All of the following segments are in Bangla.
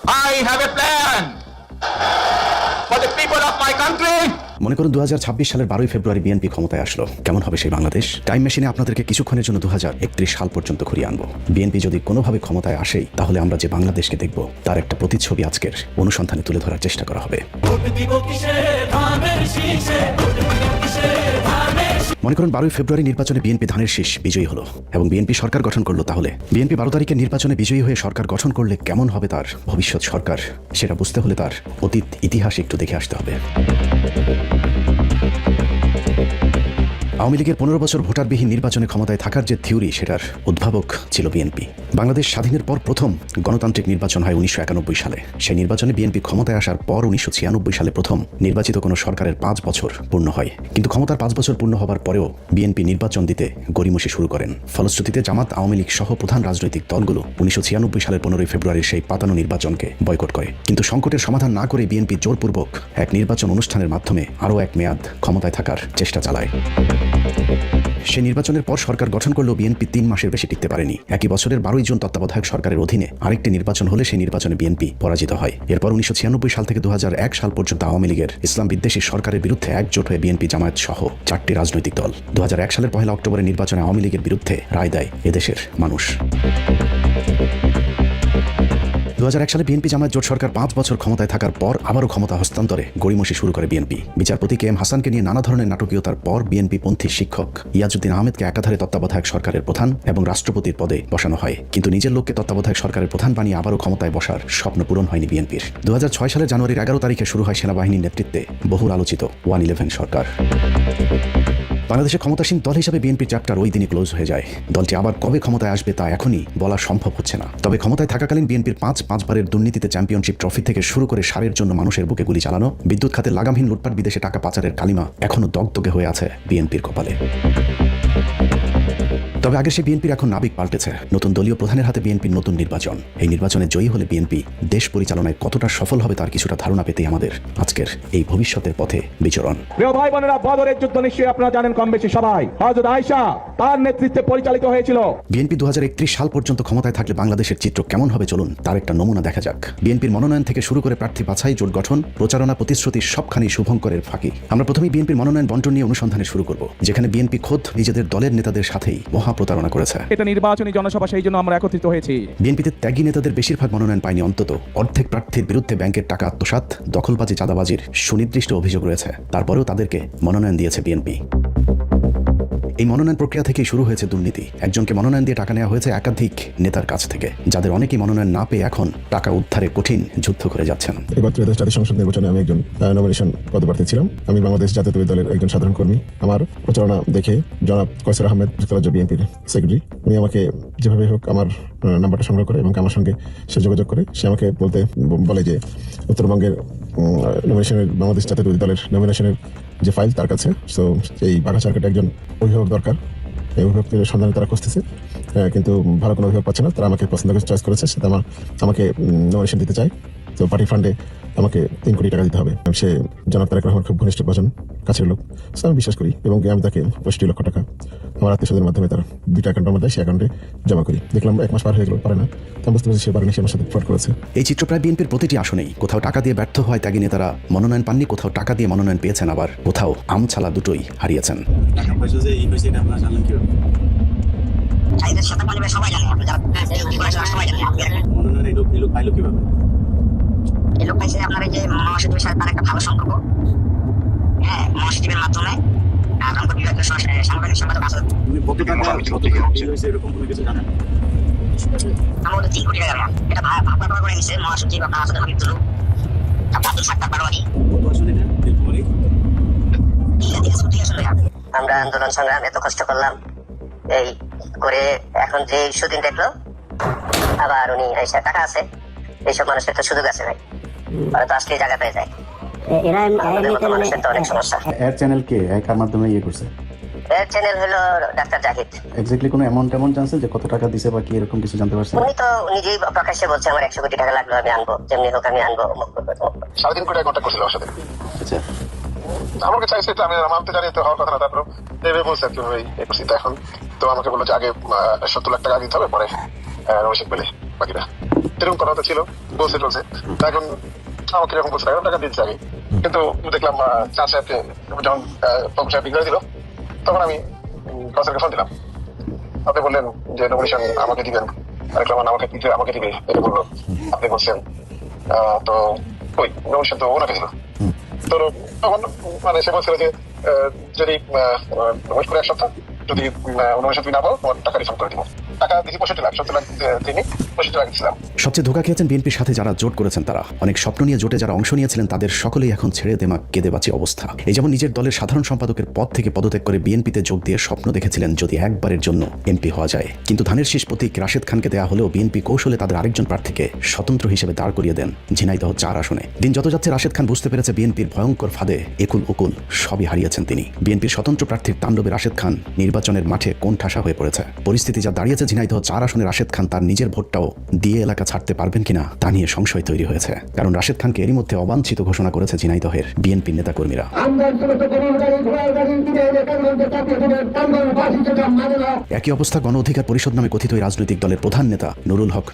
I have a plan for the people of my country. মনে করুন 2026 সালের 12 ফেব্রুয়ারি বিএনপি ক্ষমতায় আসলো। কেমন হবে সেই বাংলাদেশ? টাইম মেশিনে আপনাদেরকে কিছুক্ষণের জন্য 2031 সাল পর্যন্ত ঘুরিয়ে আনবো। বিএনপি যদি কোনোভাবে ক্ষমতায় আসেই, তাহলে আমরা যে বাংলাদেশকে দেখব তার একটা প্রতিচ্ছবি আজকের অনুষ্ঠানে তুলে ধরার চেষ্টা করা হবে। মনে করুন 12 ফেব্রুয়ারি নির্বাচনে বিএনপি ধানের শীষ বিজয়ী হলো এবং বিএনপি সরকার গঠন করলো। তাহলে বিএনপি 12 তারিখের নির্বাচনে বিজয়ী হয়ে সরকার গঠন করলে কেমন হবে তার ভবিষ্যৎ সরকার, সেটা বুঝতে হলে তার অতীত ইতিহাস একটু দেখে আসতে হবে। আওয়ামী লীগের 15 বছর ভোটারবিহীন নির্বাচনে ক্ষমতায় থাকার যে থিওরি, সেটার উদ্ভাবক ছিল বিএনপি। বাংলাদেশ স্বাধীনের পর প্রথম গণতান্ত্রিক নির্বাচন হয় 1991 সালে। সেই নির্বাচনে বিএনপি ক্ষমতায় আসার পর 1996 সালে প্রথম নির্বাচিত কোনো সরকারের 5 বছর পূর্ণ হয়। কিন্তু ক্ষমতার 5 বছর পূর্ণ হবার পরেও বিএনপি নির্বাচন দিতে গড়িমসি শুরু করেন। ফলশ্রুতিতে জামাত, আওয়ামী লীগ সহ প্রধান রাজনৈতিক দলগুলো 1996 সালের 15 ফেব্রুয়ারির সেই পাতানো নির্বাচনকে বয়কট করে। কিন্তু সংকটের সমাধান না করে বিএনপি জোরপূর্বক এক নির্বাচন অনুষ্ঠানের মাধ্যমে আরও এক মেয়াদ ক্ষমতায় থাকার চেষ্টা চালায়। সে নির্বাচনের পর সরকার গঠন করলেও বিএনপি 3 মাসের বেশি টিকতে পারেনি। একই বছরের 12 জুন তত্ত্বাবধায়ক সরকারের অধীনে আরেকটি নির্বাচন হলে সেই নির্বাচনে বিএনপি পরাজিত হয়। এরপর 1996 সাল থেকে 2001 সাল পর্যন্ত আওয়ামী লীগের ইসলাম বিদ্বেষী সরকারের বিরুদ্ধে একজোট হয়ে বিএনপি, জামায়াত সহ 4টি রাজনৈতিক দল 2001 সালের 1 অক্টোবরের নির্বাচনে আওয়ামী লীগের বিরুদ্ধে রায় দেয় এদেশের মানুষ। 2001 সালে বিএনপি জামায়াত জোট সরকার 5 বছর ক্ষমতায় থাকার পর আবারও ক্ষমতা হস্তান্তরে গড়িমসি শুরু করে বিএনপি। বিচারপতি কে এম হাসানকে নিয়ে নানা ধরনের নাটকীয়তার পর বিএনপি পন্থী শিক্ষক ইয়াজউদ্দিন আহমেদকে একাধারে তত্ত্বাবধায়ক সরকারের প্রধান এবং রাষ্ট্রপতির পদে বসানো হয়। কিন্তু নিজের লোককে তত্ত্বাবধায়ক সরকারের প্রধান বানিয়ে আবারও ক্ষমতায় বসার স্বপ্ন পূরণ হয়নি বিএনপির। 2006 সালের জানুয়ারির 11 তারিখে শুরু হয় সেনাবাহিনীর নেতৃত্বে বহুল আলোচিত 111 সরকার। বাংলাদেশের ক্ষমতাসীন দল হিসেবে বিএনপির চ্যাপ্টার ওই দিনই ক্লোজ হয়ে যায়। দলটি আবার কবে ক্ষমতায় আসবে তা এখনই বলা সম্ভব হচ্ছে না। তবে ক্ষমতায় থাকাকালীন বিএনপির 5 বারের দুর্নীতিতে চ্যাম্পিয়নশিপ ট্রফি থেকে শুরু করে সারের জন্য মানুষের বুকে গুলি চালানো, বিদ্যুৎ খাতে লাগামহীন লুটপাট, বিদেশে টাকা পাচারের কালিমা এখনও দগদগে হয়ে আছে বিএনপির কপালে। তবে আগের সেই বিএনপির এখন নাবিক পাল্টেছে। নতুন দলীয় প্রধানের হাতে বিএনপির নতুন নির্বাচন। এই নির্বাচনে জয়ী হলে বিএনপি দেশ পরিচালনায় কতটা সফল হবে তার কিছুটা ধারণা পেতেই আমাদের আজকের এই ভবিষ্যতের পথে বিচরণ। প্রিয় ভাই বোনেরা, বদরের যুদ্ধ নিশ্চয়ই আপনারা জানেন কম বেশি সবাই। হযরত আয়েশা তার নেতৃত্বে পরিচালিত হয়েছিল। বিএনপি 2031 সাল পর্যন্ত ক্ষমতায় থাকলে বাংলাদেশের চিত্র কেমন হবে চলুন তার একটা নমুনা দেখা যাক। বিএনপির মনোনয়ন থেকে শুরু করে প্রার্থী বাছাই, জোট গঠন, প্রচারণা, প্রতিশ্রুতি সবখানি শুভঙ্করের ফাঁকি। আমরা প্রথমেই বিএনপির মনোনয়ন বন্টন নিয়ে অনুসন্ধানে শুরু করব, যেখানে বিএনপি খোদ নিজেদের দলের নেতাদের সাথেই মহা প্রতারণা করেছে। এটা নির্বাচনী জনসভা, সেই জন্য আমরা একত্রিত হয়েছি। বিএনপিতে ত্যাগী নেতাদের বেশিরভাগ মনোনয়ন পায়নি। অন্তত অর্ধেক প্রার্থীর বিরুদ্ধে ব্যাংকের টাকা আত্মসাৎ, দখলবাজি, চাঁদাবাজির সুনির্দিষ্ট অভিযোগ রয়েছে। তারপরেও তাদেরকে মনোনয়ন দিয়েছে বিএনপি। এই মনোনয়ন প্রক্রিয়া থেকেই শুরু হয়েছে দুর্নীতি। একজনকে মনোনয়ন দিয়ে টাকা নেওয়া হয়েছে একাধিক নেতার কাছ থেকে, যাদের অনেকেই মনোনয়ন না পেয়ে এখন টাকা উদ্ধারে কঠিন যুদ্ধ করে যাচ্ছেন। এবার ত্রয়োদশ জাতীয় সংসদ নির্বাচনে আমি একজন নমিনেশন পদপ্রার্থী ছিলাম। আমি বাংলাদেশ জাতীয়তাবাদী দলের একজন সাধারণ কর্মী। আমার প্রচারণা দেখে জনাব কয়সার আহমেদ, যুক্তরাজ্য বিএনপির সেক্রেটারি, উনি আমাকে যেভাবে হোক আমার নাম্বারটা সংগ্রহ করে এবং আমার সঙ্গে সে যোগাযোগ করে সে আমাকে বলে যে উত্তরবঙ্গের নমিনেশনের, বাংলাদেশ জাতীয়তাবাদী দলের নমিনেশনের যে ফাইল তার কাছে, সো এই বাঘাচারকাটে একজন অভিভাবক দরকার। এই অভিভাবকের সন্ধানে তারা খুঁজতেছে, কিন্তু ভালো কোনো অভিভাবক পাচ্ছে না। তারা আমাকে পছন্দ করে চয়েস করেছে, সেটা আমাকে নমিনেশন দিতে চায়। তো পার্টি ফান্ডে আমাকে 3 কোটি টাকা দিতে হবে। সে জনাব তারেক রহমান খুব ঘনিষ্ঠ একজন কাছের লোক, আমি বিশ্বাস করি এবং আমি তাকে 65 লক্ষ টাকা আমার আত্মীয়স্বজনের মাধ্যমে তার 2টা অ্যাকাউন্ট আমার দেয়, সেই অ্যাকাউন্টে জমা করি। দেখলাম 1 মাস পার হয়ে গেল, পারে না। আমি বুঝতে পারছি সে পারেনি, সে আমার সাথে ফ্রড করেছে। এই চিত্র প্রায় বিএনপির প্রতিটি আসনেই। কোথাও টাকা দিয়ে ব্যর্থ হয় ত্যাগী নেতারা মনোনয়ন পাননি, কোথাও টাকা দিয়ে মনোনয়ন পেয়েছেন, আবার কোথাও আমছালা দুটোই হারিয়েছেন। এই লোক পাইছে আপনার এই যে মহাসচিবের সাথে তার একটা ভালো সম্পর্ক। হ্যাঁ, মহাসচিবের মাধ্যমে রংপুর বিভাগীয় সাংগঠনিক সম্পাদক আছে। আমার 3 কোটি টাকা এটা ভাগ করে নিছে মহাসচিব আপনার আসাদ হাবিবুল আব্দুল সাত্তার বারোয়ারি। আমরা আন্দোলন সংগ্রাম এত কষ্ট করলাম, এই করে এখন যে সুদিন দেখলো আবার উনি এসে টাকা আছে, এইসব মানুষের তো সুযোগ আছে ভাই, ওরা তো আসলেই জায়গা পেয়ে যায়। মানুষের তো অনেক সমস্যা। এর চ্যানেল কে কার মাধ্যমে ইয়ে করছে? এর চ্যানেল হলো ডাক্তার জাহিদ। এক্স্যাক্টলি কোনো অ্যামাউন্ট জানছে যে কত টাকা দিছে বা কি এরকম কিছু জানতে পারছেন? উনি তো নিজেই প্রকাশ্যে বলছে আমার 100 কোটি টাকা লাগলো, আমি আনবো, যেমনি হোক আমি আনবো। 3.5 কোটি টাকা কন্ট্যাক্ট করছিল ওর সাথে। আচ্ছা, আমাকে চাইছে তো আমি মানতে জানি তো হওয়ার কথা না। তারপর ভেবে বলছে কিভাবে করছি। তো এখন তো আমাকে বললো যে আগে 70 লাখ টাকা দিতে হবে, পরে রসিক পেলে বাকিটা। এরকম কথা তো ছিল, বলছে টলছে। তা এখন আমাকে এরকম বলছে, এখন টাকা দিচ্ছে আগে। কিন্তু দেখলাম চার সাহেবকে যখন প্রভু সাহেব বিগ্রহ দিল, তখন আমি কসেরকে ফোন দিলাম। আপনি বললেন যে নমিনেশন আমাকে দিবেন, দেখলাম আমাকে দিবে এটা বললো। আপনি বলছেন তো ওই নমিনেশন তো ওনাকে দিল। তো তখন মানে সে বলছিল যে যদি ওয়েট করে এক সপ্তাহ, যদি নমিনেশন তুমি না পাও তোমার টাকা রিফান্ড করে দিব। টাকা দিচ্ছি 65 লাখ, 70 লাখ তিনি 65 লাখ দিচ্ছিলাম। সবচেয়ে ধোঁকা খেয়েছেন বিএনপির সাথে যারা জোট করেছেন তারা। অনেক স্বপ্ন নিয়ে জোটে যারা অংশ নিয়েছিলেন তাদের সকলেই এখন ছেড়ে দেমা কেঁদে বাঁচি অবস্থা। এই যেমন নিজের দলের সাধারণ সম্পাদকের পদ থেকে পদত্যাগ করে বিএনপিতে যোগ দিয়ে স্বপ্ন দেখেছিলেন যদি একবারের জন্য এমপি হওয়া যায়। কিন্তু ধানের শীষ প্রতীক রাশেদ খানকে দেওয়া হলেও বিএনপি কৌশলে তাদের আরেকজন প্রার্থীকে স্বতন্ত্র হিসেবে দাঁড় করিয়ে দেন ঝিনাইদহ 4 আসনে। দিন যত যাচ্ছে রাশেদ খান বুঝতে পেরেছে বিএনপির ভয়ঙ্কর ফাঁদে একুল উকুল সবই হারিয়েছেন তিনি। বিএনপির স্বতন্ত্র প্রার্থীর তাণ্ডবে রাশেদ খান নির্বাচনের মাঠে কোণঠাসা হয়ে পড়েছে। পরিস্থিতি যা দাঁড়িয়েছে ঝিনাইদহ 4 আসনে রাশেদ খান তার নিজের ভোটটাও দিয়ে এলাকা ছাড়তে পারবেন কিনা তা নিয়ে সংশয় তৈরি হয়েছে। কারণ রাশেদ খানকে এরই মধ্যে অবাঞ্ছিত ঘোষণা করেছে ঝিনাইদহের বিএনপি নেতাকর্মীরা। একই অবস্থা গণ অধিকার পরিষদ নামে কথিত এই রাজনৈতিক দলের প্রধান নেতা নুরুল হক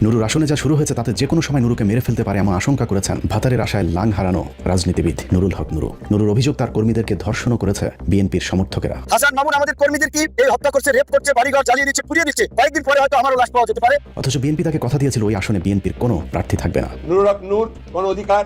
নুরুর আসনে যা শুরু হয়েছে তাতে যে কোনো সময় নুরুকে মেরে ফেলতে পারে এমন আশঙ্কা করেছেন ভাতারের আশায় লাং হারানো রাজনীতিবিদ নুরুল হক নুরুর অভিযোগ তার কর্মীদেরকে ধর্ষণও করেছে বিএনপির সমর্থকেরা। হাসান মামুন আমাদের কর্মীদের কি এই হত্যা করছে, রেপ করছে, বাড়িঘর জ্বালিয়ে দিচ্ছে, পুড়িয়ে দিচ্ছে। কয়েকদিন পরে হয়তো আমারও লাশ পাওয়া যেতে পারে। অথচ বিএনপি তাকে কথা দিয়েছিল ওই আসনে বিএনপির কোনো প্রার্থী থাকবে না। নুরুল হক নূর, গণ অধিকার,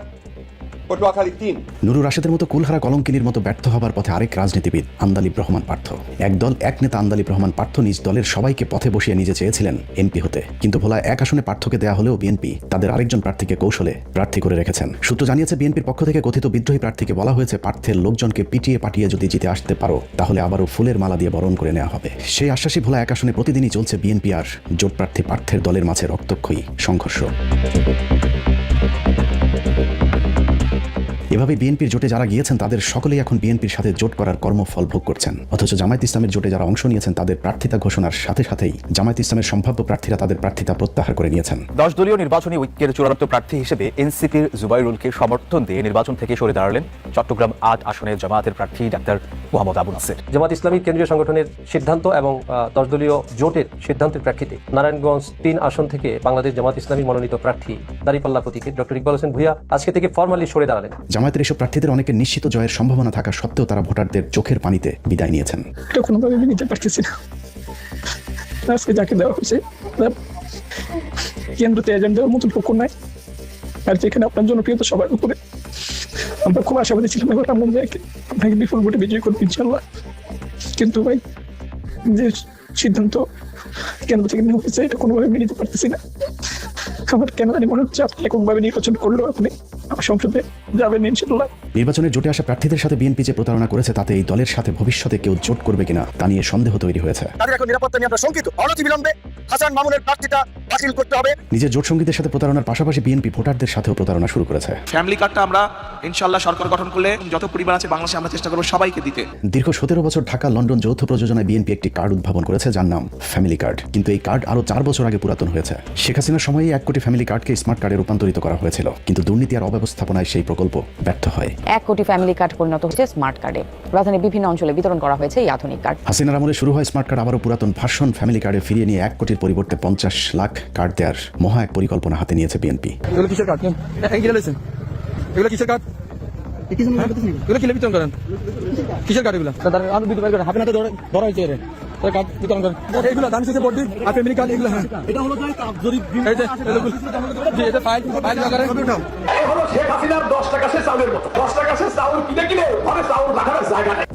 পটুয়াখালী 3। নুরুর রাশেদের মতো কুলহারা কলঙ্কিনীর মতো ব্যর্থ হবার পথে আরেক রাজনীতিবিদ আন্দালিব রহমান পার্থ। এক দল এক নেতা আন্দালিব রহমান পার্থ নিজ দলের সবাইকে পথে বসিয়ে নিজে চেয়েছিলেন এমপি হতে, কিন্তু ভোলা 1 আসনে পার্থকে দেয়া হলেও বিএনপি তাদের আরেকজন প্রার্থীকে কৌশলে প্রার্থী করে রেখেছেন। সূত্র জানিয়েছে বিএনপির পক্ষ থেকে কথিত বিদ্রোহী প্রার্থীকে বলা হয়েছে পার্থের লোকজনকে পিটিয়ে পাঠিয়ে যদি জিতে আসতে পারো তাহলে আবারও ফুলের মালা দিয়ে বরণ করে নেওয়া হবে। সেই আশ্বাসী ভোলা 1 আসনে প্রতিদিনই চলছে বিএনপি আর জোট প্রার্থী পার্থের দলের মাঝে রক্তক্ষয়ী সংঘর্ষ। এভাবে বিএনপির জোটে যারা গিয়েছেন তাদের সকলেই এখন বিএনপির সাথে জোট করার কর্মফল ভোগ করছেন। অথচ জামায়াত ইসলামের জোটে যারা অংশ নিয়েছেন তাদের প্রার্থিতা ঘোষণার সাথে সাথেই জামায়াত ইসলামের সম্ভাব্য প্রার্থীরা তাদের প্রার্থিতা প্রত্যাহার করে নিয়েছেন। 10 দলীয় নির্বাচনী ঐক্যের চূড়ান্ত প্রার্থী হিসেবে এনসিপির জুবাইরুলকে সমর্থন দিয়ে নির্বাচন থেকে সরে দাঁড়ালেন চট্টগ্রাম 8 আসনের জামায়াতের প্রার্থী ডাক্তার মোহাম্মদ আবু নাসের। জামাত ইসলামী কেন্দ্রীয় সংগঠনের সিদ্ধান্ত এবং 10 দলীয় জোটের সিদ্ধান্তের প্রেক্ষিতে নারায়ণগঞ্জ 3 আসন থেকে বাংলাদেশ জামাত ইসলামী মনোনীত প্রার্থী দাঁড়িপাল্লা প্রতীকে ডক্টর ইকবাল হোসেন ভূঁইয়া আজকে থেকে ফরমালি সরে দাঁড়ালেন। জামায়াতের এসব প্রার্থীদের অনেকের নিশ্চিত জয়ের সম্ভাবনা থাকা সত্ত্বেও তারা ভোটারদের চোখের পানিতে বিদায় নিয়েছেন। এটা কোনোভাবে আমি নিতে পারতেছি না। আজকে যাকে দেওয়া হয়েছে কেন্দ্রতে এজেন্ট দেওয়ার মতন পক্ষ নাই, আর যেখানে আপনার জনপ্রিয়তা সবার উপরে। আমরা খুব আশাবাদী ছিলাম এবার আমরা আপনাকে বিপুল ভোটে বিজয়ী করবো ইনশাল্লাহ। কিন্তু ভাই যে সিদ্ধান্ত কেন্দ্র থেকে নেওয়া হয়েছে এটা কোনোভাবে মেনে নিতে পারতেছি না। আমার কেন জানি মনে হচ্ছে আপনি এককভাবে নির্বাচন করলেও আপনি আমার সংসদে যাবেন ইনশাল্লাহ। নির্বাচনের জোটে আসা প্রার্থীদের সাথে বিএনপি যে প্রতারণা করেছে তাতে এই দলের সাথে ভবিষ্যতে কেউ জোট করবে কিনা তা নিয়ে সন্দেহ তৈরি হয়েছে। তাদের এখন নিরাপত্তা নিয়ে আমরা শঙ্কিত। অনতিবিলম্বে হাসান মামুনের প্রার্থীতা বাতিল করতে হবে। নিজের জোট সঙ্গীদের সাথে প্রতারণার পাশাপাশি বিএনপি ভোটারদের সাথেও প্রতারণা শুরু করেছে। ফ্যামিলি কার্ডটা আমরা ইনশাআল্লাহ সরকার গঠন করলে যত পরিবার আছে বাংলাদেশে আমরা চেষ্টা করব সবাইকে দিতে। দীর্ঘ 17 বছর ঢাকা লন্ডন যৌথ প্রযোজনায় বিএনপি একটি কার্ড উদ্ভাবন করেছে যার নাম ফ্যামিলি কার্ড। কিন্তু এই কার্ড আরো 4 বছর আগে পুরাতন হয়েছে। শেখ হাসিনার সময়ে 1 কোটি ফ্যামিলি কার্ডকে স্মার্ট কার্ডে রূপান্তরিত করা হয়েছিল, কিন্তু দুর্নীতি আর অব্যবস্থাপনায় সেই প্রকল্প ব্যর্থ হয়। 1 কোটি ফ্যামিলি কার্ড পরিণত হচ্ছে স্মার্ট কার্ডে। রাজধানীর বিভিন্ন অঞ্চলে বিতরণ করা হয়েছে এই আধুনিক কার্ড। হাসিনার আমলে শুরু হয় স্মার্ট কার্ড আবারও পুরাতন ভার্সন ফ্যামিলি কার্ডে ফিরিয়ে নিয়ে 1 কোটির পরিবর্তে 50 লাখ কার্ড দেওয়ার মহা এক পরিকল্পনা হাতে নিয়েছে বিএনপি। এগুলো কিসের কার্ড? এগুলো কিসের কার্ড? এগুলো কি বিতরণ করেন? কিসের কার্ড এগুলো? আমি বিতরণ করেন হাতে নাতে ধরা হয়েছে এর কার্ড বিতরণ করেন। এগুলো দাম শেষে ভোট দিন আর ফ্যামিলি কার্ড এগুলো। হ্যাঁ এটা হলো যদি এটা ফাইল লাগারে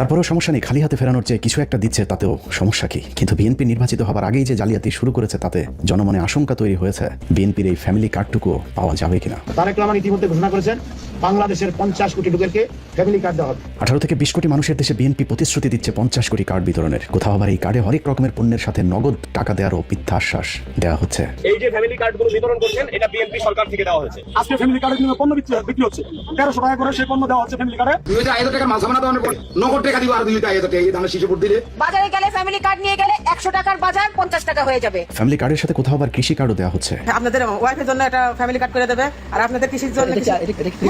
তারপরেও সমস্যা নেই, খালি হাতে ফেরানোর চেয়ে কিছু একটা দিচ্ছে তাতেও সমস্যা কি? কিন্তু বিএনপি নির্বাচিত হবার আগেই যে জালিয়াতি শুরু করেছে তাতে জনমনে আশঙ্কা তৈরি হয়েছে বিএনপির এই ফ্যামিলি কার্ডটুকু পাওয়া যাবে কিনা। তারেক রহমান ইতিমধ্যে ঘোষণা করেছেন বাংলাদেশের 50 কোটি লোকেরকে ফ্যামিলি কার্ড দেওয়া হবে। 18 থেকে 20 কোটি মানুষের দেশে বিএনপি প্রতিশ্রুতি দিচ্ছে 50 কোটি কার্ড বিতরণের। কোথাও আবার এই কার্ডে হরেক রকমের পণ্যের সাথে নগদ টাকা দেওয়ারও মিথ্যা আশ্বাস দেওয়া হচ্ছে। এই যে ফ্যামিলি কার্ডগুলো বিতরণ করছেন এটা বিএনপি সরকার থেকে দেওয়া হয়েছে। আজকে ফ্যামিলি কার্ডের জন্য পণ্য বিক্রি হচ্ছে 1300 টাকা করে সেই পণ্য দেওয়া হচ্ছে ফ্যামিলি কার্ডে। বাজারে গেলে ফ্যামিলি কার্ড নিয়ে গেলে 100 টাকার বাজার 50 টাকা হয়ে যাবে। ফ্যামিলি কার্ডের সাথে কোথাও আবার কৃষি কার্ডও দেওয়া হচ্ছে। আপনাদের ওয়াইফের জন্য একটা ফ্যামিলি কার্ড করে দেবে, আর আপনাদের কৃষির জন্য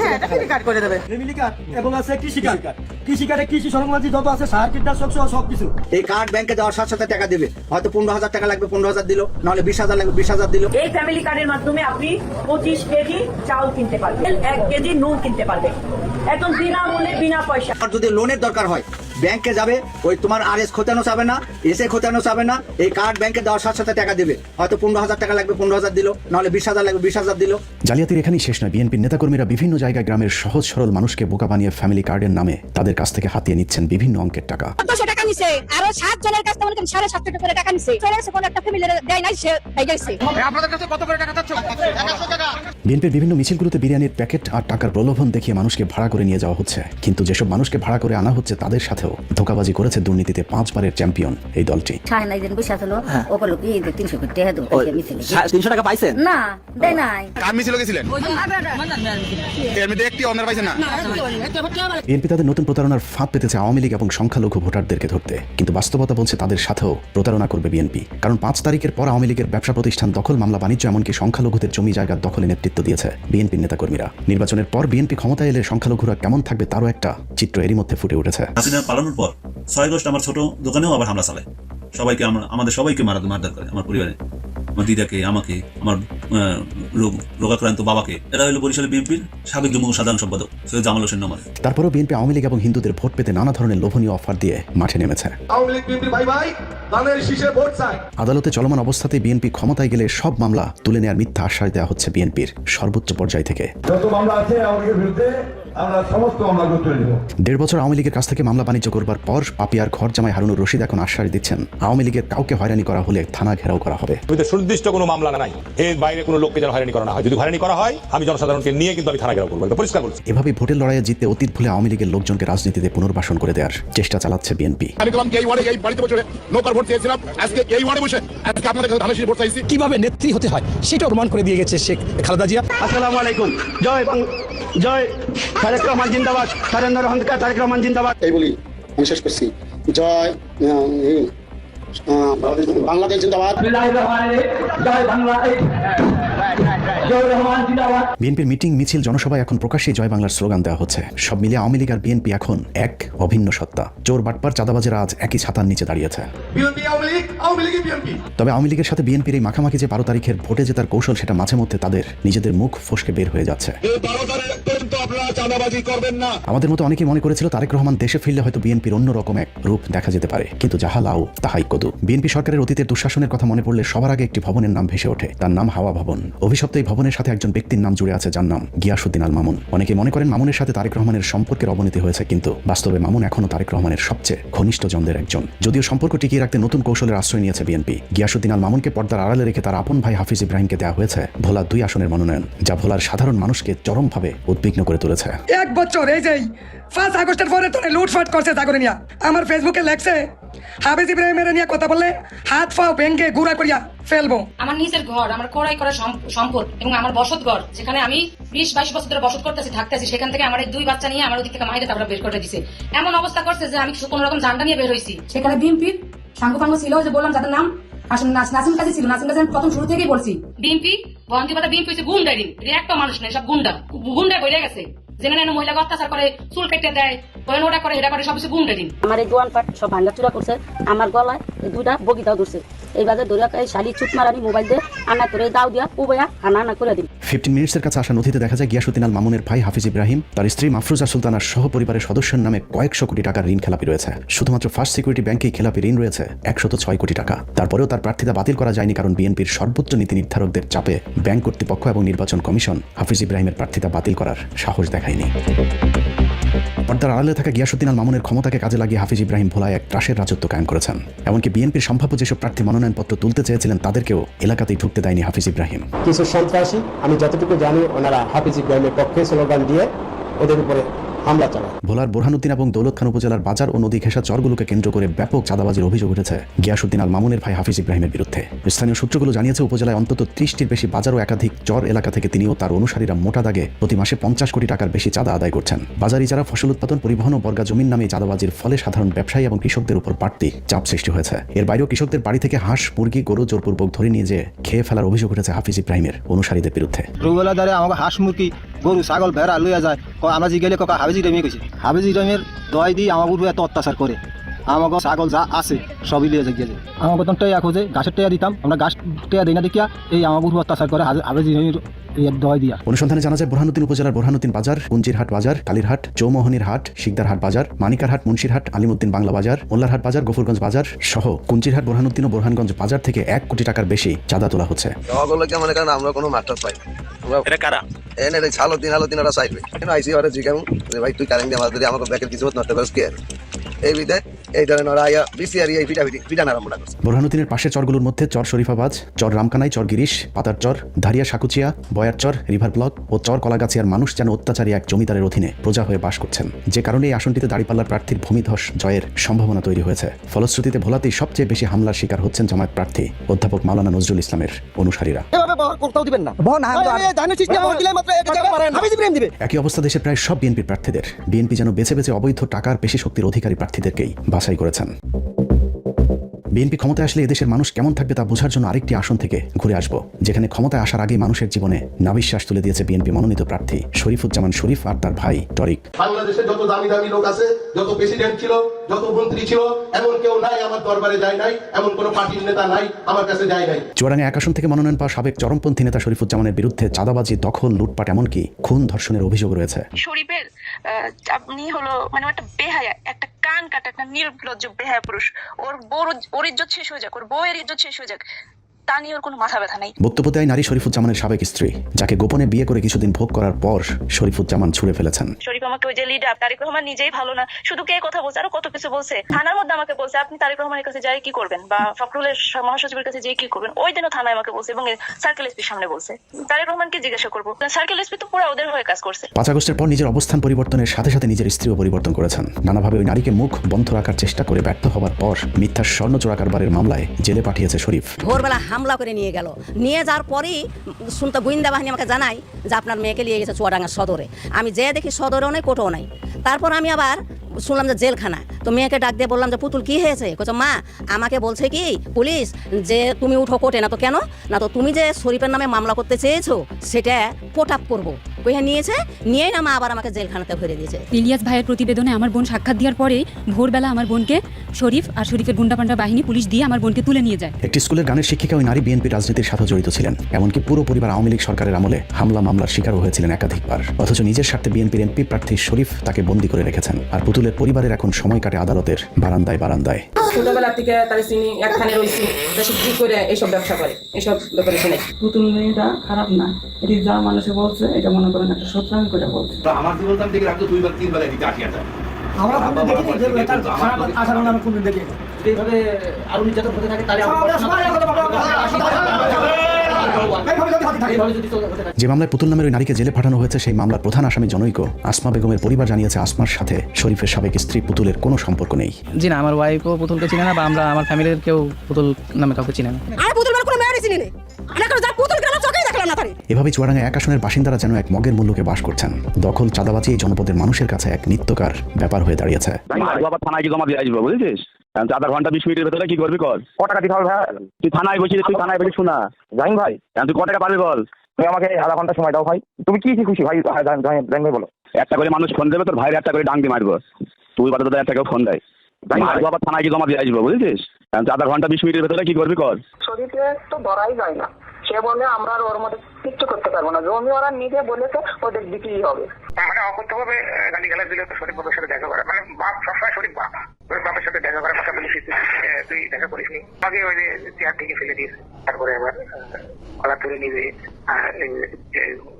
হ্যাঁ একটা ফ্যামিলি কার্ড করে দেবে। ফ্যামিলি কার্ড এবং আছে কৃষি কার্ড। কৃষি কার্ডে কৃষি সরঞ্জাম যত আছে সার কীটনাশক সব কিছু। এই কার্ড ব্যাংকে যাওয়ার সাথে সাথে টাকা দেবে, হয়তো 15,000 টাকা লাগবে 15,000 দিল, নাহলে 20,000 লাগবে 20,000 দিল। এই ফ্যামিলি কার্ডের মাধ্যমে আপনি 25 কেজি চাউল কিনতে পারবেন, 1 কেজি নুন কিনতে পারবেন, একদম বিনামূল্যে বিনা পয়সা। আর যদি লোনের দরকার হয় ব্যাংকে যাবে, ওই তোমার আরএস খোঁচানো যাবে না, এসে খোঁচানো যাবে না, এই কার্ড ব্যাংকে দেওয়ার সাথে সাথে টাকা দেবে, হয়তো 15,000 টাকা লাগবে 15,000 দিল, নাহলে 20,000 লাগবে 20,000 দিল। জালিয়াতির এখানেই শেষ নয়। বিএনপির নেতাকর্মীরা বিভিন্ন জায়গায় গ্রামের সহজ সরল মানুষকে বোকা বানিয়ে ফ্যামিলি কার্ডের নামে তাদের কাছ থেকে হাতিয়ে নিচ্ছেন বিভিন্ন অঙ্কের টাকা। 100 টাকা নিছে, আরো 7 জনের কাছ থেকে 750 টাকা করে টাকা নিছে। চলে এসে কোন একটা ফ্যামিলির দেয় নাই, সে হয়ে গেছে। আপনাদের কাছে কত করে টাকা চাচ্ছ? 100 টাকা। বিএনপির বিভিন্ন মিছিলগুলোতে বিরিয়ানির প্যাকেট আর টাকার প্রলোভন দেখিয়ে মানুষকে ভাড়া করে নিয়ে যাওয়া হচ্ছে, কিন্তু যেসব মানুষকে ভাড়া করে আনা হচ্ছে তাদের সাথেও ধোঁকাবাজি করেছে দুর্নীতিতে 5 বারের চ্যাম্পিয়ন এই দলটি। শাহনাইজন বসে আসলো, ওগুলো কি 300 টাকা দেব মিছিলে। 300 টাকা পাইছেন? না, দেয় নাই। কার মিছিল গেছিলেন? এর মধ্যে একটি অনার পাইছেন না? বিএনপি তাদের নতুন প্রতারণার ফাঁদ পেতেছে আওয়ামী লীগ এবং সংখ্যালঘু ভোটারদেরকে ধরতে, কিন্তু বাস্তবতা বলছে তাদের সাথেও প্রতারণা করবে বিএনপি। কারণ 5 তারিখের পর আওয়ামী লীগের ব্যবসা প্রতিষ্ঠান দখল, মামলা বাণিজ্য, এমনকি সংখ্যালঘুদের জমি জায়গার দখলে নেতৃত্ব দিয়েছে বিএনপির নেতাকর্মীরা। নির্বাচনের পর বিএনপি ক্ষমতায় এলে সংখ্যালঘুরা কেমন থাকবে তারও একটা চিত্র এরই মধ্যে ফুটে উঠেছে। হাসিনা পালানোর পর 6 আগস্ট আমার ছোট দোকানেও আবার হামলা চালায়, আমাদের সবাইকে মারধর করে, আমার পরিবারে, আমার দিদাকে, আমাকে, আমার রোগাক্রান্ত বাবাকে। এরা হলো বরিশাল বিএনপির সাবেক যুগ্ম সাধারণ সম্পাদক সৈয়দ জামাল হোসেন নোমান। তারপরও বিএনপি আওয়ামী লীগ এবং হিন্দুদের ভোট পেতে নানা ধরনের লোভনীয় অফার দিয়ে মাঠে নেমেছে। আদালতে চলমান অবস্থাতে বিএনপি ক্ষমতায় গেলে সব মামলা তুলে নেওয়ার মিথ্যা আশ্বাস দেওয়া হচ্ছে বিএনপির সর্বোচ্চ পর্যায় থেকে। 1.5 বছর আওয়ামী লীগের কাছ থেকে মামলা বাণিজ্য করবার পর পাপিয়ার ঘর জামাই হারুনুর রশিদ এখন আশ্বাস দিচ্ছেন আওয়ামী লীগের কাউকে হয়রানি করা হলে থানা ঘেরাও করা হবে। সুনির্দিষ্ট কোনো মামলা নাই, এর বাইরে কোনো লোককে যেন হয়রানি করা না হয়। যদি হয়রানি করা হয় আমি জনসাধারণকে নিয়ে কিন্তু আমি থানা ঘেরাও করবো, পরিষ্কার বলছি। এভাবে ভোটের লড়াইয়ে জিততে অতীত ভুলে আওয়ামী লীগের লোকজনকে রাজনীতিতে পুনর্বাসন করে দেওয়ার চেষ্টা চালাচ্ছে বিএনপি। কিভাবে নেত্রী হতে হয় সেটা প্রমাণ করে দিয়ে গেছে শেখ খালেদা জিয়া। আসসালামু আলাইকুম। জয় তারেক রহমান জিন্দাবাদ, তারেন্দ্র রহমান তারেক রহমান জিন্দাবাদ। এই বলি আমি শেষ করছি। জয় বাংলাদেশ জিন্দাবাদ। বিএনপির মিটিং, মিছিল, জনসভায় এখন প্রকাশ্যে জয় বাংলার স্লোগান দেওয়া হচ্ছে। সব মিলিয়ে আওয়ামী লীগ আর বিএনপি এখন এক অভিন্ন সত্তা। চোর বাটপার চাঁদাবাজেরা আজ একই ছাতার নিচে দাঁড়িয়েছে। তবে আওয়ামী লীগের সাথে বিএনপির এই মাখামাখি যে 12 তারিখের ভোটে জেতার কৌশল, সেটা মাঝে মধ্যে তাদের নিজেদের মুখ ফসকে বের হয়ে যাচ্ছে। আমাদের মতো অনেকেই মনে করেছিল তারেক রহমান দেশে ফিরলে হয়তো বিএনপির অন্যরকম এক রূপ দেখা যেতে পারে, কিন্তু যাহা লাউ তাহাই কদু। বিএনপি সরকারের অতীতের দুঃশাসনের কথা মনে পড়লে সবার আগে একটি ভবনের নাম ভেসে ওঠে, তার নাম হাওয়া ভবন। অভিশপ্ত এই ভবনের সাথে একজন ব্যক্তির নাম জুড়ে আছে, যার নাম গিয়াসউদ্দিন আল মামুন। অনেকে মনে করেন মামুনের সাথে তারেক রহমানের সম্পর্কের অবনতি হয়েছে, কিন্তু বাস্তবে মামুন এখনো তারেক রহমানের সবচেয়ে ঘনিষ্ঠ জনদের একজন। যদিও সম্পর্ক টিকিয়ে রাখতে নতুন কৌশলের আশ্রয় নিয়েছে বিএনপি। গিয়াসউদ্দিন আল মামুনকে পর্দার আড়ালে রেখে তার আপন ভাই হাফিজ ইব্রাহিমকে দেওয়া হয়েছে ভোলা 2 আসনের মনোনয়ন, যা ভোলার সাধারণ মানুষকে চরমভাবে উদ্বিগ্ন করে তুলেছে। 1 বছর এই যে 5 আগস্টের পরে তোরে লুটফাট করছে জাগরে নিয়া। আমার ফেসবুকে লেখছে হাফিজ ইব্রাহিমের নিয়ে কথা বললে হাত পা ভেঙে গুড়া করিয়া ফেলবো। আমার নিজের ঘর, আমার কোড়াই করা সম্পদ এবং আমার বসত ঘর, যেখানে আমি 20-22 বছর ধরে বসত করতেছি, থাকতেছি, সেখান থেকে আমার 2 বাচ্চা নিয়ে আমার ওদিক থেকে মাইরে তারপরে বের করে দিছে। এমন অবস্থা করছে যে আমি কোনো রকম জানটা নিয়ে বের হয়েছি। সেখানে বিএনপির সাংগপাঙ্গ ছিল, যে বললাম যাদের নাম নাসিম কাজী ছিল। নাসিম কাজী প্রথম শুরু থেকেই বলছি বিএনপি বন্দিপাতা বিএনপি হচ্ছে গুন্ডারি, একটা মানুষ নেই, সব গুন্ডায় বইরে গেছে। যেখানে মহিলাকে অত্যাচার করে, চুল কেটে দেয়, ওটা করে, এটা করে, সব কিছু গুন্ডারি। আমার এই দোয়ান পাট সব ভাঙ্গা চূড়া করছে, আমার গলায় 2টা বগিতাও ধরছে। এইভাবে ধরে শালি চুট মারানি মোবাইল দিয়ে আনা করে দাও দিয়া উবয়া আনা করে দিন। 15 মিনিটসের কাছে আসা নথিতে দেখা যায় গিয়াসউদ্দিন আল মামুনের ভাই হাফিজ ইব্রাহিম, তার স্ত্রী মাফরুজা সুলতানার সহ পরিবারের সদস্যের নামে কয়েকশো কোটি টাকার ঋণ খেলাপি রয়েছে। শুধুমাত্র ফার্স্ট সিকিউরিটি ব্যাংকেই খেলাপি ঋণ রয়েছে 106 কোটি টাকা। তারপরেও তার প্রার্থিতা বাতিল করা যায়নি, কারণ বিএনপির সর্বোচ্চ নীতি নির্ধারকদের চাপে ব্যাংক কর্তৃপক্ষ এবং নির্বাচন কমিশন হাফিজ ইব্রাহিমের প্রার্থিতা বাতিল করার সাহস দেখায়নি। পর্দার আড়ালে থাকা গিয়াসউদ্দিন আল মামুনের ক্ষমতাকে কাজে লাগিয়ে হাফিজ ইব্রাহিম ভোলায় এক ত্রাসের রাজত্ব কায়েম করেছেন। এমনকি বিএনপির সম্ভাব্য যেসব প্রার্থী মনোনয়নপত্র তুলতে চেয়েছিলেন তাদেরকেও এলাকাতেই ঢুকতে দেয়নি হাফিজ ইব্রাহিম। কিছু সন্ত্রাসী, আমি যতটুকু জানি, ওনারা হাফিজ ইব্রাহিমের পক্ষে স্লোগান দিয়ে ওদের উপরে হামলা চালায়। ভোলার বোরহানুদ্দিন এবং দৌলত খান উপজেলার বাজার ও নদী ঘেঁষা চরগুলোকে কেন্দ্র করে ব্যাপক চাঁদাবাজির অভিযোগ উঠেছে গিয়াসউদ্দিন আল মামুনের ভাই হাফিজ ইব্রাহিমের বিরুদ্ধে। স্থানীয় সূত্রগুলো জানিয়েছে উপজেলায় অন্তত 30টির বেশি বাজার ও একাধিক চর এলাকা থেকে তিনি ও তার অনুসারীরা মোটা দাগে প্রতি মাসে 50 কোটি টাকার বেশি চাঁদা আদায় করছেন। বাজার ইজারা, ফসল উৎপাদন, পরিবহন ও বর্গা জমির নামে চাঁদাবাজির ফলে সাধারণ ব্যবসায়ী এবং কৃষকদের উপর বাড়তি চাপ সৃষ্টি হয়েছে। এর বাইরেও কৃষকদের বাড়ি থেকে হাঁস, মুরগি, গরু জোরপূর্বক ধরে নিয়ে যে খেয়ে ফেলার অভিযোগ উঠেছে হাফিজ ইব্রাহিমের অনুসারীদের বিরুদ্ধে। আমাকে হাঁস, মুরগি, গরু, ছাগল, ভেড়া লইয়া যায়, আমরা জিগেলে হাফিজ ইব্রাহিমে কইছে। হাফিজ ইব্রাহিমের দয় দিয়ে আমার উপর এত অত্যাচার করে, আমাকে ছাগল যা আছে সবই লিয়ে গেছে। আমাকে তো টেয়া খোঁজে, ঘাসের টেয়া দিতাম, আমরা ঘাস টেয়া দিই না দেখিয়া এই আমার উপর অত্যাচার করে হাফিজ ইব্রাহিমের দয় দিয়া। অনুসন্ধানে জানা যায় বোরহানুদ্দিন উপজেলার বোরহানুদ্দিন বাজার, কুঞ্জিরহাট বাজার, কালীরহাট, চৌমোহনীর হাট, শিকদারহাট বাজার, মানিকারহাট, মুন্সিরহাট, আলিমুদ্দিন বাংলা বাজার, মোল্লারহাট বাজার, গফুরগঞ্জ বাজার সহ কুঞ্জিরহাট, বোরহানুদ্দিন ও বোরহানগঞ্জ বাজার থেকে 1 কোটি টাকার বেশি চাঁদা তোলা হচ্ছে। আমরা কোনো মাস্টার পাই এটা কারা এনে হালতিন ওরা চাইবে আইসি ওরা জিজ্ঞাসা ভাই তুই কারেন্ট দিয়ে আমাদের আমাকে ব্যাকের কিছু নষ্ট করিস কে এই বিধে এই ধরনের ওরা আইয়া বিসিআর এই পিটান আরম্ভ করছে। বোরহানুদ্দিনের পাশের চরগুলোর মধ্যে চর শরীফাবাজ, চর রামকানাই, চর গিরিশ, পাতার চর, ধারিয়া সাকুচিয়া, বয়ার চর, রিভার ব্লক ও চর কলাগাছিয়ার মানুষ যেন অত্যাচারী এক জমিদারের অধীনে প্রজা হয়ে বাস করছেন, যে কারণে এই আসনটিতে দাঁড়িপাল্লার প্রার্থীর ভূমিধস জয়ের সম্ভাবনা তৈরি হয়েছে। ফলশ্রুতিতে ভোলাতেই সবচেয়ে বেশি হামলার শিকার হচ্ছেন জামায়াত প্রার্থী অধ্যাপক মাওলানা নজরুল ইসলামের অনুসারীরা। একই অবস্থা দেশের প্রায় সব বিএনপির প্রার্থীদের। বিএনপি যেন বেছে বেছে অবৈধ টাকার পেশি শক্তির অধিকারী প্রার্থীদেরকেই বাছাই করেছেন। বিএনপি ক্ষমতায় আসলে এদেশের মানুষ কেমন থাকবে তা বোঝার জন্য আরেকটি আসন থেকে ঘুরে আসব, যেখানে ক্ষমতায় আসার আগে মানুষের জীবনে নাভিশ্বাস তুলে দিয়েছে বিএনপি মনোনীত প্রার্থী শরীফুজ্জামান শরীফ আর তার ভাই টরিক। বাংলাদেশে যত দামি দামি লোক আছে, যত প্রেসিডেন্ট ছিল, যত মন্ত্রী ছিল, এমন কেউ নাই আমার দরবারে যায় নাই, এমন কোন পার্টির নেতা নাই আমার কাছে যায় নাই। চুয়াডাঙ্গা 1 আসন থেকে মনোনয়ন পাওয়া সাবেক চরমপন্থী নেতা শরীফুজ্জামানের বিরুদ্ধে চাঁদাবাজি, দখল, লুটপাট, এমনকি খুন ধর্ষণের অভিযোগ রয়েছে। শরীফের আপনি হলো মানে একটা বেহায়া, একটা কান কাটা, একটা নির্লজ্জ বেহায়া পুরুষ। ওর ইজ্জত শেষ হয়ে যাক, ওর বউয়ের ইজ্জত শেষ হয়ে যাক, তা নিয়ে ওর কোনো মাথা ব্যথা নাই। বক্তব্য দেয় নারী শরীফুজ্জামানের সাবেক স্ত্রী, যাকে গোপনে বিয়ে করে কিছুদিন ভোগ করার পর শরীফুজ্জামান ছুড়ে ফেলেছেন। শরীফ আমাকে ওই যে লিডার তারেক রহমান নিজেই ভালো না, শুধু কে কথা বলছে, আরো কত কিছু বলছে। থানার মধ্যে আমাকে বলছে আপনি তারেক রহমানের কাছে যাই কি করবেন, বা ফখরুলের মহাসচিবের কাছে যাই কি করবেন। ওই দিনও থানায় আমাকে বলছে এবং সার্কেল এসপির সামনে বলছে। তারেক রহমানকে জিজ্ঞাসা করবো, সার্কেল এসপি তো পুরো ওদের হয়ে কাজ করছে। 5 আগস্টের পর নিজের অবস্থান পরিবর্তনের সাথে সাথে নিজের স্ত্রীও পরিবর্তন করেছেন। নানাভাবে ওই নারীকে মুখ বন্ধ রাখার চেষ্টা করে ব্যর্থ হওয়ার পর মিথ্যা স্বর্ণ চোরা কারবারের মামলায় জেলে পাঠিয়েছে শরীফ। ভোরবেলা হামলা করে নিয়ে গেল, নিয়ে যাওয়ার পরেই শুনতে গোয়েন্দা বাহিনী আমাকে জানায় যে আপনার মেয়েকে নিয়ে গেছে চুয়াডাঙ্গা সদরে। আমি যে দেখি সদরেও নেই, কোটেও নাই। তারপর আমি আবার শুনলাম যে জেলখানা। তো মেয়েকে ডাক দিয়ে বললাম যে পুতুল কি হয়েছে? বলছে মা আমাকে বলছে কি পুলিশ যে তুমি উঠো কোর্টে। না তো কেন? না তো তুমি যে শরীফের নামে মামলা করতে চেয়েছো সেটা পোট আপ করবো। কইয়া নিয়েছে, নিয়েই না মা আবার আমাকে জেলখানাতে ভরে দিয়েছে। ইলিয়াস ভাইয়ের প্রতিবেদনে আমার বোন সাক্ষাৎ দেওয়ার পরে ভোরবেলা আমার বোনকে শরীফ আর শরীফের গুন্ডাপান্ডা বাহিনী পুলিশ দিয়ে আমার বোনকে তুলে নিয়ে যায়। একটি স্কুলের গানের শিক্ষিকা ওই নারী বিএনপি রাজনীতির সাথে জড়িত ছিলেন, এমনকি পুরো পরিবার আওয়ামী লীগ সরকারের আমলে হামলা মামলার শিকারও হয়েছিলেন একাধিকবার। অথচ নিজের স্বার্থে বিএনপির এমপি প্রার্থী শরীফ তাকে বন্দী করে রেখেছেন, আর পুতুলের পরিবারের এখন সময় কাটে আদালতের বারান্দায় বারান্দায়। ছোটবেলা থেকে তার চিনি একখানে রয়েছি, সবজি করে এইসব ব্যবসা করে, এইসব ব্যাপারে শুনে। পুতুল মেয়েটা খারাপ না, এটি যা মানুষে বলছে এটা মনে করেন একটা সত্যায়ন করে বলছে। আমার কি বলতাম দেখি রাখতো 2-3 দিতে 80,000। আমরা কোনো দেখি যে তার খারাপ আচরণ আমরা কোনো দেখি এইভাবে আরো নির্যাতন হতে থাকে তাহলে যে মামলায় পুতুল নামের ওই নারীকে জেলে পাঠানো হয়েছে, সেই মামলার প্রধান আসামি জনৈক আসমা বেগমের পরিবার জানিয়েছে আসমার সাথে শরীফের সাবেক স্ত্রী পুতুলের কোনো সম্পর্ক নেই। জি না, আমার ওয়াইফও পুতুলকে চিনে না, বা আমরা আমার ফ্যামিলির কেউ পুতুল নামে কাউকে চিনে না। আর পুতুল মানে কোনো মেয়েরই চিনি না। এভাবে চুয়াডাঙ্গা 1 আসনের বাসিন্দারা যেন এক মগের মূল্যকে বাস করছেন। দখল, চাঁদাবাজি এই জনপদের মানুষের কাছে এক নিত্যকার ব্যাপার হয়ে দাঁড়িয়েছে। থানায় কি জমা দিয়ে আসবো বুঝেছিস? আধা ঘন্টা 20 মিনিটের ভেতরে কি করবি কর? ক টাকা দিতে হবে ভাই? তুই থানায় বসে শোনা জাহিন ভাই, তুই ক টাকা পাবি বল? তুমি আমাকে আধা ঘন্টা সময় দাও ভাই। তুমি কি খুশি ভাই? জাহিন ভাই বলো। একটা করে মানুষ ফোন দেবে, তোর ভাইয়ের একটা করে ডাঙ্গি মারবো। তুই বাদে একটা কেউ ফোন দেয়, আবার থানায় কি জমা দিয়ে আসবো বুঝেছিস? আধা ঘন্টা 20 মিনিটের ভেতরে কি করবি কর? শরীফে তো ধরাই যায় না, সে বলে আমরা ওর মধ্যে কিচ্ছু করতে পারবো না, জমি ওরা নিজে বলেছে ওদের বিক্রি হবে। মানে অকথ্যভাবে গালি গালাজ দিলে তো শরীফ বাবার সাথে দেখা করে, মানে বাপ সবসময় শরীফ বাবার সাথে দেখা করে, কথা বলিস তুই দেখা করিস নি। আগে ওই যে চেয়ার থেকে ফেলে দিয়েছে, তারপরে আবার কলা তুলে নিয়ে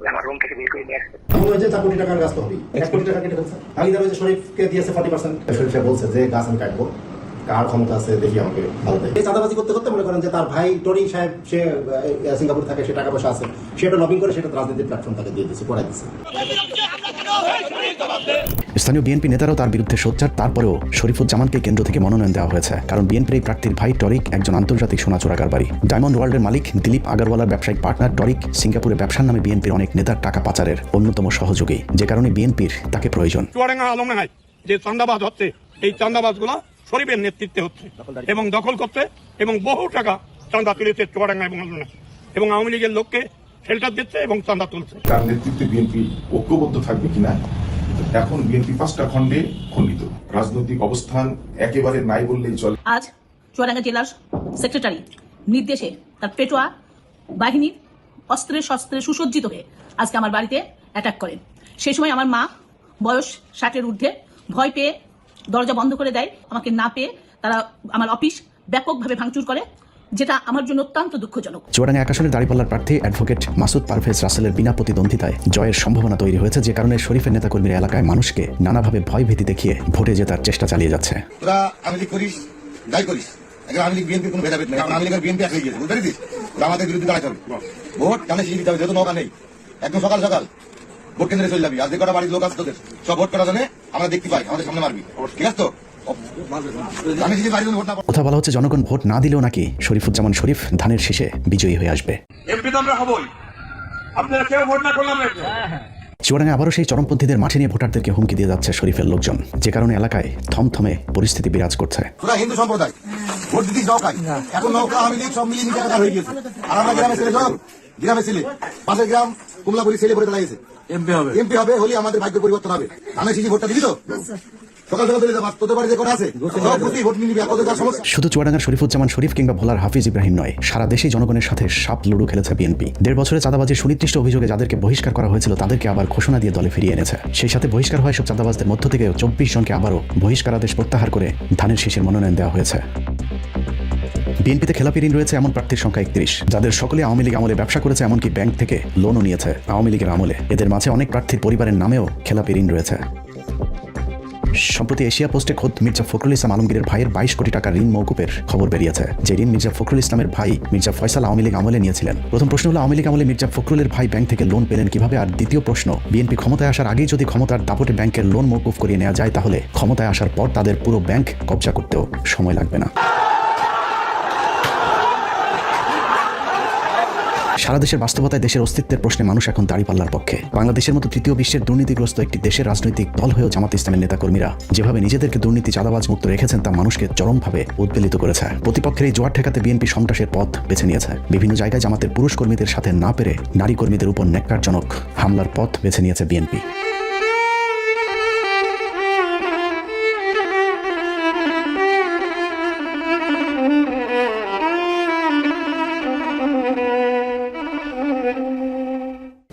আমার রুম থেকে বের করে নিয়ে আসছে। 4 কোটি টাকার গাছ তো হবে, 1 কোটি টাকা কেটে ফেলছে। আমি দাবি শরীফকে দিয়েছে 40%। শরীফ বলছে যে গাছ আমি কাটবো, কার ক্ষমতা আছে দেখি আমাকে ভালো দেয়। এই চাঁদাবাজি করতে করতে মনে করেন যে তার ভাই টরি সাহেব, সে সিঙ্গাপুর থাকে, সে টাকা পয়সা আছে, সেটা লবিং করে সেটা রাজনীতির প্ল্যাটফর্ম তাকে দিয়ে দিচ্ছে, পড়াই দিচ্ছে। স্থানীয় বিএনপি নেতারাও তার বিরুদ্ধে সোচ্চার। তারপরেও শরীফুজ্জামানকে কেন্দ্র থেকে মনোনয়ন দেওয়া হয়েছে, কারণ বিএনপির এই প্রার্থীর ভাই টরিক একজন আন্তর্জাতিক সোনা চোরাকারবারি। ডায়মন্ড ওয়ার্ল্ডের মালিক দিলীপ আগারওয়ালার ব্যবসায়িক পার্টনার টরিক সিঙ্গাপুরে ব্যবসার নামে বিএনপির অনেক নেতার টাকা পাচারের অন্যতম সহযোগী, যে কারণে বিএনপির তাকে প্রয়োজন। চুয়াডাঙ্গা আলমডাঙ্গায় যে চাঁদাবাজ হচ্ছে, এই চাঁদাবাজগুলো শরীফের নেতৃত্বে হচ্ছে এবং দখল করছে এবং বহু টাকা চাঁদা তুলেছে চুয়াডাঙ্গা এবং আলমডাঙ্গা, এবং আওয়ামী লীগের লোককে শেল্টার দিচ্ছে এবং চাঁদা তুলছে। তার নেতৃত্বে বিএনপি ঐক্যবদ্ধ থাকবে কিনা, এখন বিএনপি 5টা খণ্ডে খণ্ডিত, রাজনৈতিক অবস্থান একেবারে নাই বললেই চলে। আজ চুয়াডাঙ্গা জেলার সেক্রেটারি নির্দেশে তার পেটোয়া বাহিনীর অস্ত্রে শস্ত্রে সুসজ্জিত হয়ে আজকে আমার বাড়িতে অ্যাটাক করেন। সেই সময় আমার মা বয়স 60-এর ঊর্ধ্বে ভয় পেয়ে দরজা বন্ধ করে দেয়। আমাকে না পেয়ে তারা আমার অফিস ব্যাপকভাবে ভাঙচুর করে, যেটা আমার জন্য অত্যন্ত দুঃখজনক। চুয়াডাঙ্গা 1 আসনের দাঁড়িপাল্লার প্রার্থী অ্যাডভোকেট মাসুদ পারভেজ রাসেলের বিনা প্রতিদ্বন্দ্বিতায় জয়ের সম্ভাবনা তৈরি হয়েছে, যে কারণে শরীফের নেতাকর্মীরা এলাকায় মানুষকে নানাভাবে ভয়ভীতি দেখিয়ে ভোটে জেতার চেষ্টা চালিয়ে যাচ্ছে। তোরা আমি লীগ করিস, যাই করিস, আমি লীগ বিএনপি কোনো ভেদাভেদ নেই, কারণ আমি লীগের বিএনপি এক হয়ে গিয়েছে, বুঝতে পেরেছিস? তোরা আমাদের বিরুদ্ধে দাঁড়াতে হবে। ভোট কেন শিখে দিতে হবে, যেহেতু নৌকা নেই, একদম সকাল সকাল ভোট কেন্দ্রে চলে যাবি। আর যে কটা বাড়ির লোক আছে তোদের সব ভোট করার জন্য আমরা দেখতে পাই, আমাদের সামনে মারবি, ঠিক আছে তো? কথা বলা হচ্ছে জনগণ ভোট না দিলেও নাকি শরীফুজ্জামান শরীফ ধানের শীষে বিজয়ী হয়ে আসবে। এমপি তো আমরা হবই, আপনারা কেউ ভোট না করলাম। চুয়াডাঙ্গায় আবারও সেই চরমপন্থীদের মাঠে নিয়ে ভোটারদেরকে হুমকি দিয়ে যাচ্ছে শরীফের লোকজন, যে কারণে এলাকায় থমথমে পরিস্থিতি বিরাজ করছে। তোরা হিন্দু সম্প্রদায় ভোট দিতে নৌকায়, এখন নৌকা আমি লীগ সব মিলিয়ে নিতে হয়ে গেছে। আর আমরা গ্রামে ছেলে সব গ্রামে ছেলে, পাশের গ্রাম কুমলাপুরি ছেলে ভোটে দাঁড়িয়েছে, এমপি হবে হলে আমাদের ভাগ্য পরিবর্তন হবে। আমি শিশি ভোটটা দিবি তো? শুধু চুয়াডাঙ্গার শরীফুজ্জামান শরীফ কিংবা ভোলার হাফিজ ইব্রাহিম নয়, সারা দেশে জনগণের সাথে সাপ লুডু খেলেছে বিএনপি। 1.5 বছরে চাঁদাবাজির সুনির্দিষ্ট অভিযোগে যাদেরকে বহিষ্কার করা হয়েছিল তাদেরকে আবার ঘোষণা দিয়ে দলে ফিরিয়ে এনেছে। সেই সাথে বহিষ্কার হয় সব চাঁদাবাজদের মধ্য থেকে 24 জনকে আবারও বহিষ্কারাদেশ প্রত্যাহার করে ধানের শীষের মনোনয়ন দেওয়া হয়েছে। বিএনপিতে খেলাপি ঋণ রয়েছে এমন প্রার্থীর সংখ্যা 31, যাদের সকলে আওয়ামী লীগ আমলে ব্যবসা করেছে, এমনকি ব্যাংক থেকে লোনও নিয়েছে আওয়ামী লীগের আমলে। এদের মাঝে অনেক প্রার্থীর পরিবারের নামেও খেলাপি ঋণ রয়েছে। সম্প্রতি এশিয়া পোস্টে খোদ মির্জা ফখরুল ইসলাম আলমগীরের ভাইয়ের 22 কোটি টাকার ঋণ মওকুফের খবর বেরিয়েছে, যে ঋণ মির্জা ফখরুল ইসলামের ভাই মির্জা ফয়সাল আওয়ামী লীগ আমলে নিয়েছিলেন। প্রথম প্রশ্ন হলো, আওয়ামী লীগ আমলে মির্জা ফখরুলের ভাই ব্যাংক থেকে লোন পেলেন কিভাবে? আর দ্বিতীয় প্রশ্ন, বিএনপি ক্ষমতায় আসার আগেই যদি ক্ষমতার দাপটে ব্যাংকের লোন মওকুফ করিয়ে নেওয়া যায়, তাহলে ক্ষমতায় আসার পর তাদের পুরো ব্যাংক কবজা করতেও সময় লাগবে না। সারা দেশের বাস্তবতায় দেশের অস্তিত্বের প্রশ্নে মানুষ এখন দাঁড়িপাল্লার পক্ষে। বাংলাদেশের মতো তৃতীয় বিশ্বের দুর্নীতিগ্রস্ত একটি দেশের রাজনৈতিক দল হয়েও জামাত ইসলামের নেতাকর্মীরা যেভাবে নিজেদেরকে দুর্নীতি চাঁদাবাজ মুক্ত রেখেছেন তা মানুষকে চরমভাবে উদ্বেলিত করেছে। প্রতিপক্ষের এই জোয়ার ঠেকাতে বিএনপি সন্ত্রাসের পথ বেছে নিয়েছে। বিভিন্ন জায়গায় জামাতের পুরুষ কর্মীদের সাথে না পেরে নারী কর্মীদের উপর ন্যাক্কারজনক হামলার পথ বেছে নিয়েছে বিএনপি।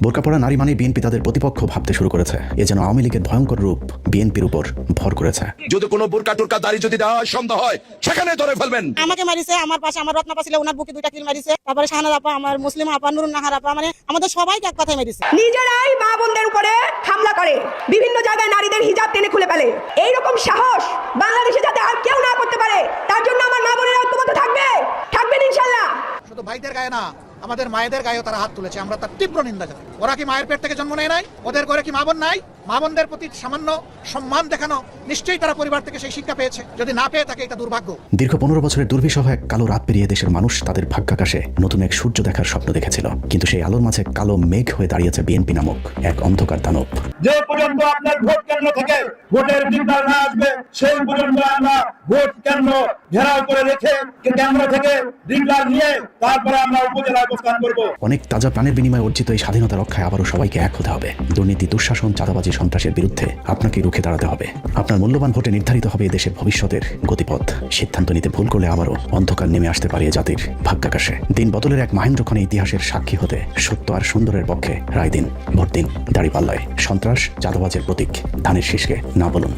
বোরকা পরা নারী মানে বিএনপি তাদের প্রতিপক্ষ ভাবতে শুরু করেছে। এ যেন আওয়ামী লীগের ভয়ঙ্কর রূপ বিএনপির উপর ভর করেছে। যদি কোনো বোরকা টোরকা দাড়ি যদি দেওয়া হয়, সন্দেহ হয়, সেখানে ধরে ফেলবেন। আমাকে মারিছে, আমার পাশে আমার রত্না পাশে ওনার বুকে 2টা কিল মারিছে, তারপরে শাহানাজ আপা, আমার মুসলিম আপা, নুরুন নাহার আপা, মানে আমাদের সবাইকে এক কথায় মারিছে। নিজেরাই মা বোনদের উপরে হামলা করে, বিভিন্ন জায়গায় নারীদের হিজাব টেনে খুলে ফেলে। এইরকম সাহস বাংলাদেশে যাতে আর কেউ না করতে পারে, তার জন্য আমার মা বোনেরা ঐক্যবদ্ধ থাকবেন ইনশাআল্লাহ। শুধু ভাইদের গায়ে না, আমাদের মায়েদের গায়েও তারা হাত তুলেছে, আমরা তার তীব্র নিন্দা জানাই। ওরা কি মায়ের পেট থেকে জন্ম নেয় নাই? ওদের ঘরে কি মা বোন নাই? মা বোনদের প্রতি সামান্য সম্মান দেখানো, নিশ্চয়ই তারা পরিবার থেকে সেই শিক্ষা পেয়েছে। যদি না পেয়ে থাকে, এটা দুর্ভাগ্য। দীর্ঘ 15 বছরের দুর্বিষহ এক কালো রাত পেরিয়ে দেশের মানুষ তাদের ভাগ্যাকাশে নতুন এক সূর্য দেখার স্বপ্ন দেখেছিল, কিন্তু সেই আলোর মাঝে কালো মেঘ হয়ে দাঁড়িয়েছে বিএনপি নামক এক অন্ধকার দানব। যে পর্যন্ত আপনার ভোট কেন্দ্র থেকে ভোটের সিগন্যাল না আসবে, সেই পর্যন্ত আমরা ভোট কেন্দ্র ঘেরাও করে রেখে কেন্দ্র থেকে সিগন্যাল নিয়ে তারপরে আমরা উপজেলায় অবস্থান করব। অনেক তাজা প্রাণের বিনিময়ে অর্জিত এই স্বাধীনতা রক্ষায় আবারও সবাইকে এক হতে হবে। দুর্নীতি, দুঃশাসন, চাঁদাবাজি, সন্ত্রাসের বিরুদ্ধে আপনাকে রুখে দাঁড়াতে হবে। আপনার মূল্যবান ভোটে নির্ধারিত হবে দেশের ভবিষ্যতের গতিপথ। সিদ্ধান্ত নিতে ভুল করলে আবারও অন্ধকার নেমে আসতে পারে জাতির ভাগ্যাকাশে। দিন বদলের এক মহেন্দ্রক্ষণে ইতিহাসের সাক্ষী হতে সত্য আর সুন্দরের পক্ষে রায় দিন। ভোট দিন দাঁড়িপাল্লায়। সন্ত্রাস, চাঁদাবাজের প্রতীক ধানের শীষকে না বলুন।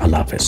আল্লাহ হাফেজ।